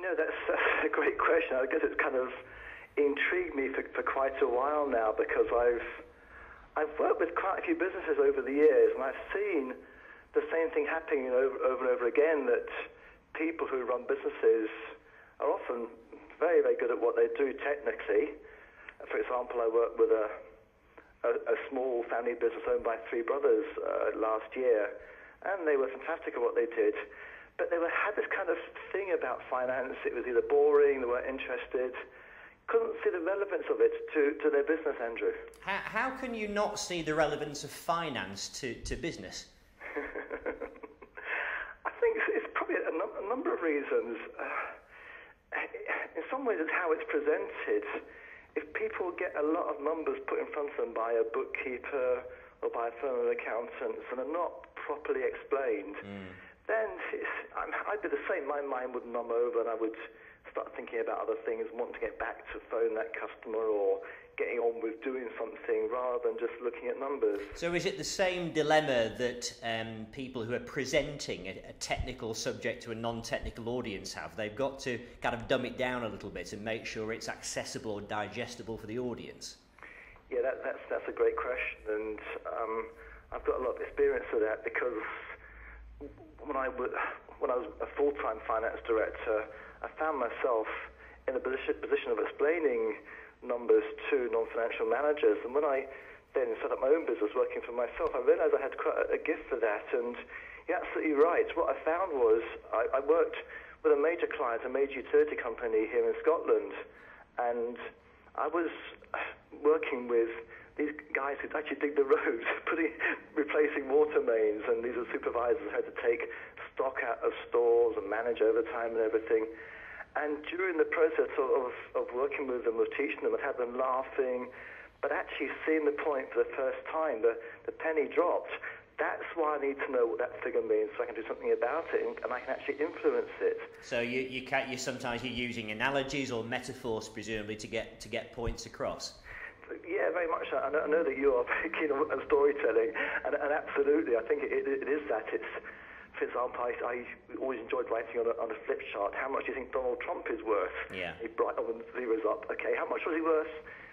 That's a great question. I guess it's kind of intrigued me for quite a while now, because I've worked with quite a few businesses over the years, and I've seen the same thing happening over and over again, that people who run businesses are often very, very good at what they do technically. For example, I worked with a small family business owned by three brothers last year, and they were fantastic at what they did. But they had this kind of thing about finance. It was either boring, they weren't interested, couldn't see the relevance of it to their business, Andrew. How can you not see the relevance of finance to business? I think it's probably a number of reasons. In some ways, it's how it's presented. If people get a lot of numbers put in front of them by a bookkeeper or by a firm of accountants and are not properly explained, then I'd be the same. My mind would numb over, and I would start thinking about other things, want to get back to phone that customer or getting on with doing something rather than just looking at numbers. So is it the same dilemma that people who are presenting a technical subject to a non-technical audience have? They've got to kind of dumb it down a little bit and make sure it's accessible or digestible for the audience. Yeah, that's a great question, and I've got a lot of experience with that, because when I was a full-time finance director, I found myself in a position of explaining numbers to non-financial managers. And when I then set up my own business working for myself, I realized I had quite a gift for that. And you're absolutely right. What I found was I worked with a major client, a major utility company here in Scotland, and I was working with these guys who'd actually dig the roads, replacing water mains, and these are supervisors who had to take stock out of stores and manage overtime and everything. And during the process of working with them, of teaching them, I'd had them laughing, but actually seeing the point for the first time, the penny dropped. That's why I need to know what that figure means, so I can do something about it, and I can actually influence it. So you sometimes you're using analogies or metaphors, presumably, to get points across. Yeah, very much. I know that you are very keen on storytelling, and absolutely, I think it is that. It's, for example, I always enjoyed writing on a flip chart. How much do you think Donald Trump is worth? Yeah. You bright on the zeros up. Okay, how much was he worth?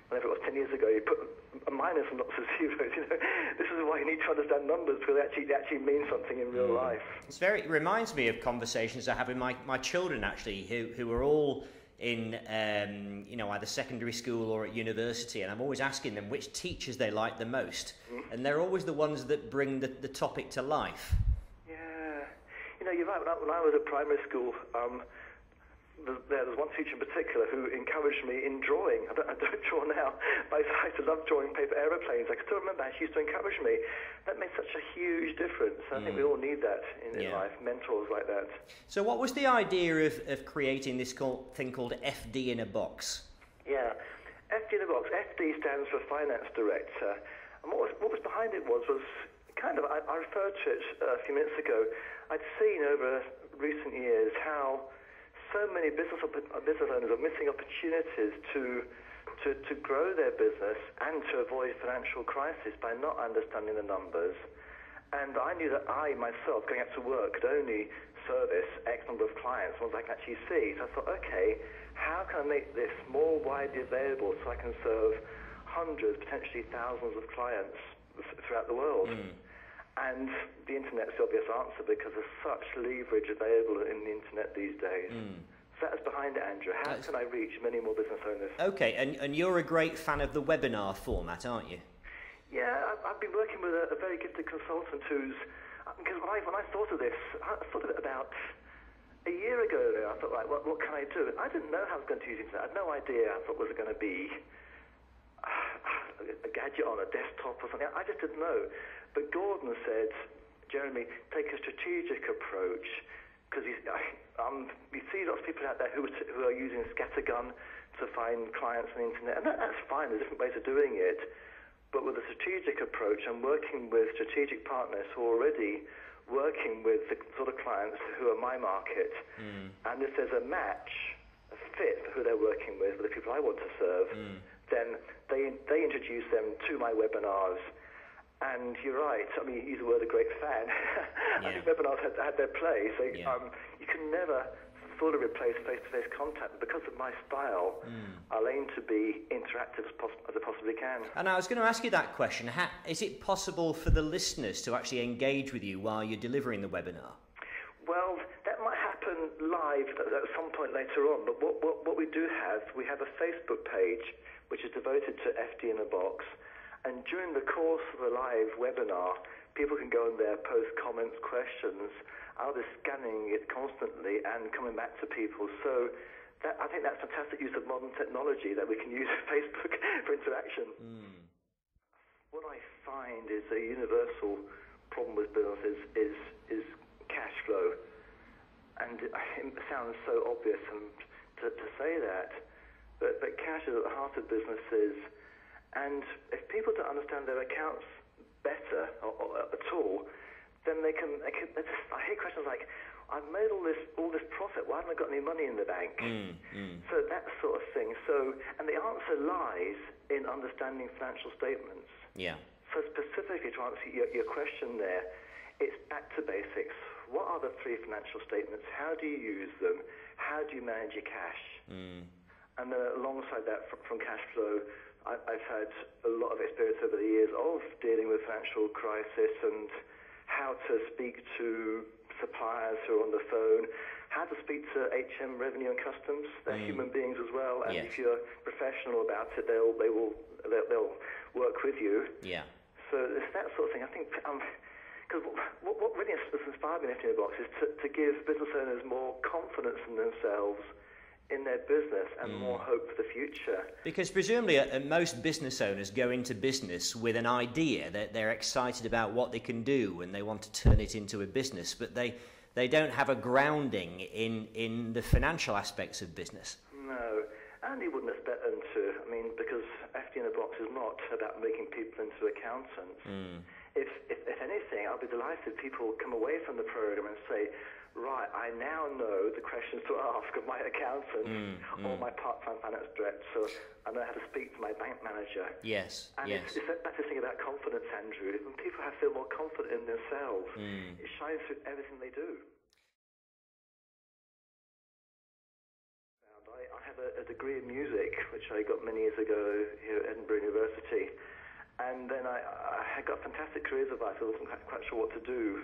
Whenever it was 10 years ago, you put a minus and lots of zeros. This is why you need to understand numbers, because they actually mean something in real life. It reminds me of conversations I have with my children, actually, who are all in either secondary school or at university, and I'm always asking them which teachers they like the most, and they're always the ones that bring the topic to life. Yeah, you're right. When I was at primary school, there was one teacher in particular who encouraged me in drawing. I don't draw now, but I used to love drawing paper aeroplanes. I can still remember how she used to encourage me. That made such a huge difference. I think we all need that in life, mentors like that. So what was the idea of creating this thing called FD in a box? Yeah, FD in a box. FD stands for Finance Director. And what was behind it was kind of, I referred to it a few minutes ago. I'd seen over recent years how so many business owners are missing opportunities to grow their business and to avoid financial crisis by not understanding the numbers. And I knew that I, myself, going out to work, could only service X number of clients, ones I can actually see. So I thought, okay, how can I make this more widely available so I can serve hundreds, potentially thousands of clients throughout the world? And the internet's the obvious answer, because there's such leverage available in the internet these days. So that's behind it, Andrew. How can I reach many more business owners? Okay, and you're a great fan of the webinar format, aren't you? Yeah, I've been working with a very gifted consultant who's... Because when I thought of this, I thought of it about a year ago now. I thought, right, what can I do? I didn't know how I was going to use the internet. I had no idea. I thought, was it going to be a gadget on a desktop or something? I just didn't know. But Gordon said, Jeremy, take a strategic approach, because you see lots of people out there who are using scattergun to find clients on the internet, and that's fine. There's different ways of doing it. But with a strategic approach, I'm working with strategic partners who are already working with the sort of clients who are my market. And if there's a match, a fit for who they're working with the people I want to serve, then they introduce them to my webinars. And you're right, I mean, you use the word a great fan. I think webinars had their place. You can never fully replace face-to-face contact. Because of my style, I'll aim to be interactive as I possibly can. And I was going to ask you that question. Is it possible for the listeners to actually engage with you while you're delivering the webinar? Well, that might happen live at some point later on, but what we do have, we have a Facebook page which is devoted to FD in a Box, and during the course of the live webinar, people can go in there, post comments, questions. I'll be scanning it constantly and coming back to people. So I think that's fantastic use of modern technology that we can use Facebook for interaction. What I find is a universal problem with businesses is cash flow. And it sounds so obvious to say that, but cash is at the heart of businesses. And if people don't understand their accounts better or at all, then they can I hear questions like, I've made all this profit, why haven't I got any money in the bank? So that sort of thing. So, and the answer lies in understanding financial statements. Yeah. So specifically to answer your question there, it's back to basics. What are the three financial statements? How do you use them? How do you manage your cash? And then alongside that, from cash flow, I've had a lot of experience over the years of dealing with financial crisis and how to speak to suppliers who are on the phone, how to speak to HM Revenue and Customs. They're human beings as well, and if you're professional about it, they'll work with you. Yeah. So it's that sort of thing. I think because what really has inspired me in FD in a Box is to give business owners more confidence in themselves, in their business, and more hope for the future. Because presumably most business owners go into business with an idea that they're excited about what they can do and they want to turn it into a business, but they don't have a grounding in the financial aspects of business. No, and you wouldn't expect them to. I mean, because FD in a Box is not about making people into accountants. If anything, I'll be delighted if people come away from the program and say, right, I now know the questions to ask of my accountant or my part-time finance director. I know how to speak to my bank manager. Yes, and it's that's the thing about confidence, Andrew. When people feel more confident in themselves, it shines through everything they do. I have a degree in music, which I got many years ago here at Edinburgh University. And then I got fantastic careers advice. I wasn't quite sure what to do.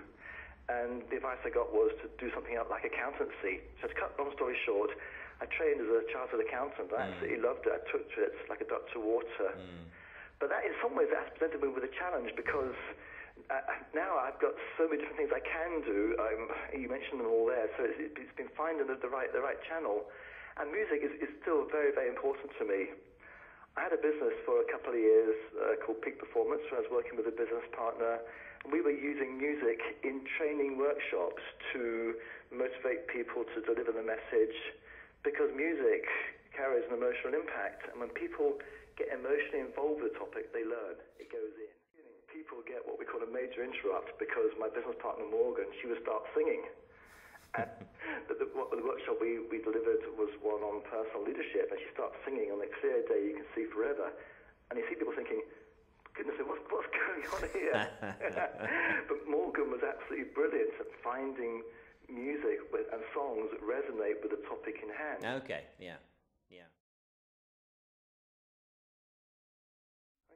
And the advice I got was to do something like accountancy. So to cut long story short, I trained as a chartered accountant. I absolutely loved it. I took to it like a duck to water. But that, in some ways, that has presented me with a challenge because now I've got so many different things I can do. You mentioned them all there. So it's been finding the right channel. And music is still very, very important to me. I had a business for a couple of years called Peak Performance, where I was working with a business partner. And we were using music in training workshops to motivate people to deliver the message, because music carries an emotional impact. And when people get emotionally involved with the topic, they learn. It goes in. People get what we call a major interrupt, because my business partner, Morgan, she would start singing. And the workshop we delivered was one on personal leadership, and she starts singing on a clear day you can see forever. And you see people thinking, goodness, what's going on here? But Morgan was absolutely brilliant at finding music and songs that resonate with the topic in hand. Okay, yeah.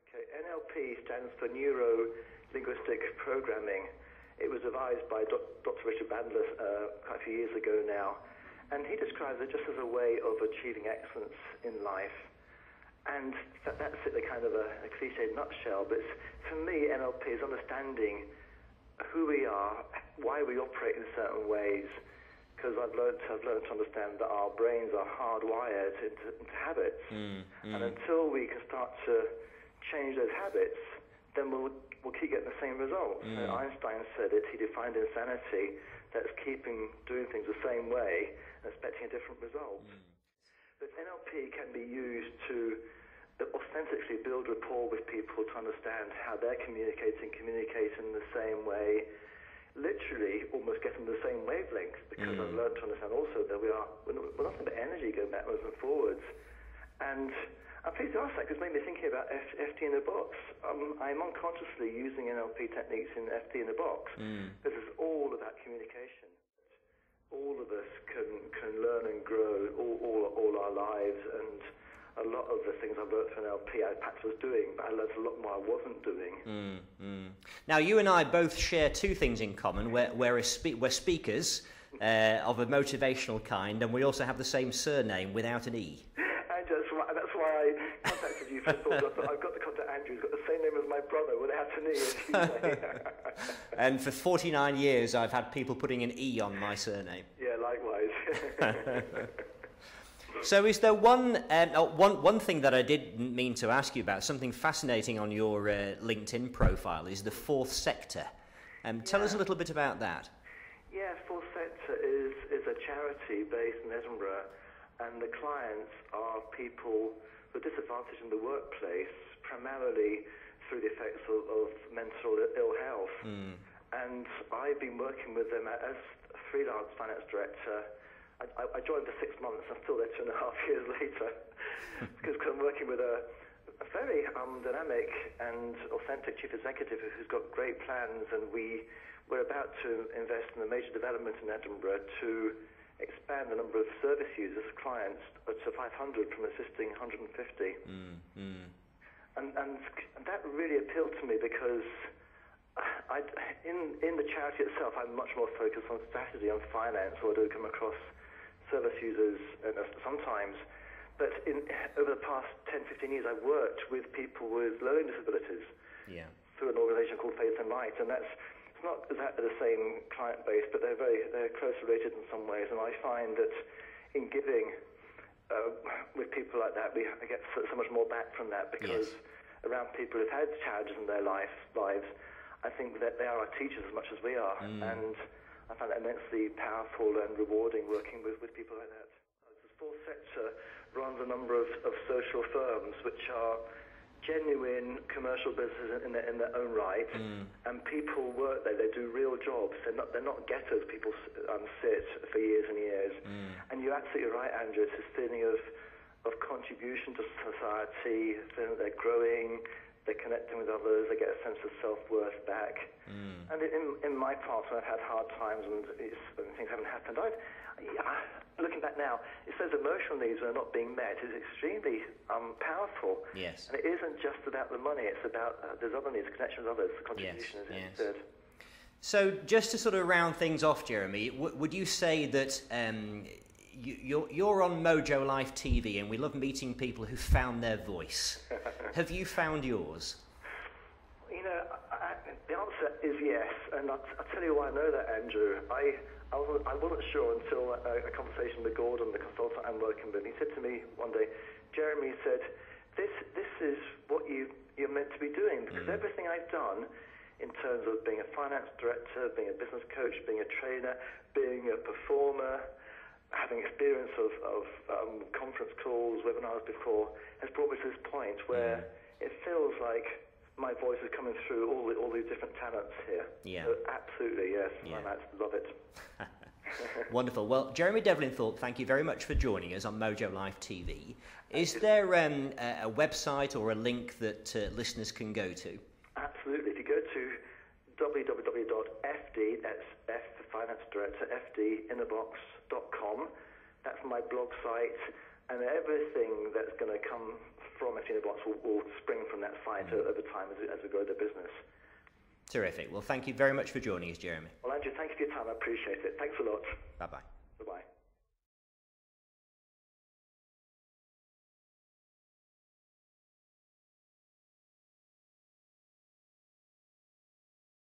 Okay, NLP stands for Neuro-Linguistic Programming. It was devised by Dr. Richard Bandler quite a few years ago now, and he describes it just as a way of achieving excellence in life. And that's it, kind of a cliched nutshell, but for me, NLP is understanding who we are, why we operate in certain ways, because I've learned to understand that our brains are hardwired into habits, and until we can start to change those habits, then we'll keep getting the same results. Einstein said it. He defined insanity, that's doing things the same way and expecting a different result. But NLP can be used to authentically build rapport with people, to understand how they're communicating in the same way, literally almost getting the same wavelength, because I've learned to understand also that we're nothing but energy going backwards and forwards. And I'm pleased to ask that, because it made me thinking about FD in a Box. I'm unconsciously using NLP techniques in FD in a Box. This is all about communication. all of us can learn and grow all our lives, and a lot of the things I wrote for NLP I perhaps was doing, but I learned a lot more I wasn't doing. Now, you and I both share two things in common. We're speakers of a motivational kind, and we also have the same surname without an E. And that's why I contacted you first of all. I've got to contact Andrew. He's got the same name as my brother without an E. And for 49 years, I've had people putting an E on my surname. Yeah, likewise. So is there one thing that I didn't mean to ask you about, something fascinating on your LinkedIn profile, is the fourth sector. Tell us a little bit about that. Yeah, Fourth Sector is a charity based in Edinburgh, and the clients are people who are disadvantaged in the workplace, primarily through the effects of mental ill health. And I've been working with them as a freelance finance director. I joined for 6 months. I'm still there 2.5 years later because I'm working with a very dynamic and authentic chief executive who's got great plans, and we're about to invest in a major development in Edinburgh to expand the number of service users, clients, to 500 from existing 150. And that really appealed to me because in the charity itself, I'm much more focused on strategy, on finance, or I do come across service users sometimes. But over the past 10, 15 years, I've worked with people with learning disabilities through an organisation called Faith and Light, and it's not exactly the same client base, but they're closely related in some ways. And I find that in giving with people like that, I get so much more back from that, because around people who've had challenges in their lives, I think that they are our teachers as much as we are, and I find that immensely powerful and rewarding working with people like that. The Fourth Sector runs a number of social firms which are genuine commercial businesses in their own right, and people work there. They do real jobs. They're not ghettos. People sit for years and years. And you're absolutely right, Andrew. It's this feeling of contribution to society, feeling that they're growing, they're connecting with others, they get a sense of self-worth back. And in my past, when I've had hard times and things haven't happened, looking back now, it's those emotional needs that are not being met is extremely powerful. Yes. And it isn't just about the money, it's about there's other needs, connection with others, the contribution is instead. So just to sort of round things off, Jeremy, would you say that you're on Mojo Life TV, and we love meeting people who found their voice. Have you found yours? You know, the answer is yes, and I'll tell you why I know that, Andrew. I wasn't sure until a conversation with Gordon, the consultant I'm working with. He said to me one day, Jeremy said, this is what you're meant to be doing, because everything I've done in terms of being a finance director, being a business coach, being a trainer, being a performer, having experience of conference calls, webinars before, has brought me to this point where it feels like my voice is coming through all these different talents here. Yeah. So absolutely, yes. Yeah. I love it. Wonderful. Well, Jeremy Devlin-Thorp, thank you very much for joining us on Mojo Life TV. Is there a website or a link that listeners can go to? Absolutely. If you go to www.fd, that's F for Finance Director, fdinnerbox.com, that's my blog site, and everything that's going to come from FD Innerbox will spring from that site over time as we grow the business. Terrific. Well, thank you very much for joining us, Jeremy. Well, Andrew, thank you for your time. I appreciate it. Thanks a lot. Bye-bye.